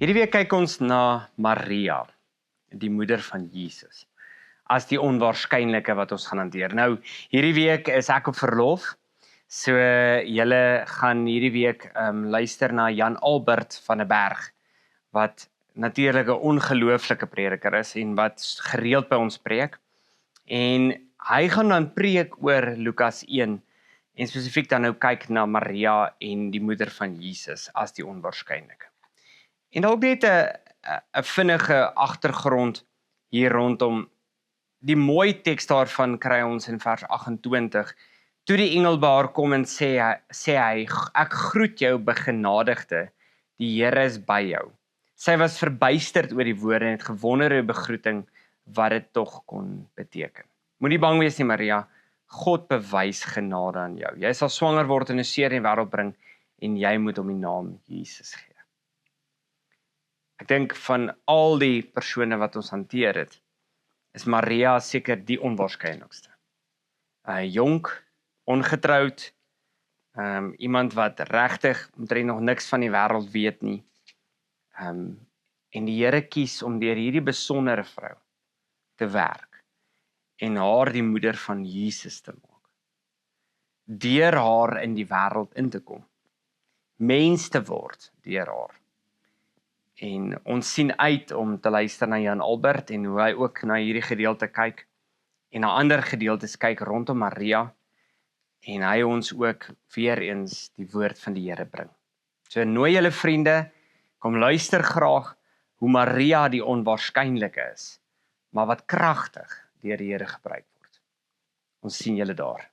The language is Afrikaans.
Hierdie week kyk ons na Maria, die moeder van Jesus, as die onwaarskynlike wat ons gaan hanteer. Nou, hierdie week is ek op verlof, so julle gaan hierdie week luister na Jan Albert van der Berg, wat natuurlik 'n ongelooflike prediker is en wat gereeld by ons preek. En hy gaan dan preek oor Lukas 1 en spesifiek dan nou kyk na Maria en die moeder van Jesus as die onwaarskynlike. En dalk net 'n vinnige agtergrond hier rondom die mooi teks daarvan kry ons in vers 28. Toe die engel by haar kom en sê hy, ek groet jou begenadigde, die Here is by jou. Sy was verbuisterd oor die woorde en het gewonder oor die begroeting wat dit tog kon beteken. Moenie bang wees nie, Maria, God bewys genade aan jou. Jy sal swanger word en 'n seun in die wêreld bring en jy moet hom die naam Jesus gee. Ek dink van al die persone wat ons hanteer het, is Maria seker die onwaarskynlikste. Jonk, ongetroud, iemand wat regtig omtrent nog niks van die wêreld weet nie. En die Here kies om deur hierdie besondere vrou te werk en haar die moeder van Jesus te maak. Deur haar in die wêreld in te kom. Mens te word deur haar. En ons sien uit om te luister na Jan Albert en hoe hy ook na hierdie gedeelte kyk en na ander gedeeltes kyk rondom Maria en hy ons ook weer eens die woord van die Here bring. So nooi julle vriende, kom luister graag hoe Maria die onwaarskynlike is, maar wat kragtig deur die Here gebruik word. Ons sien julle daar.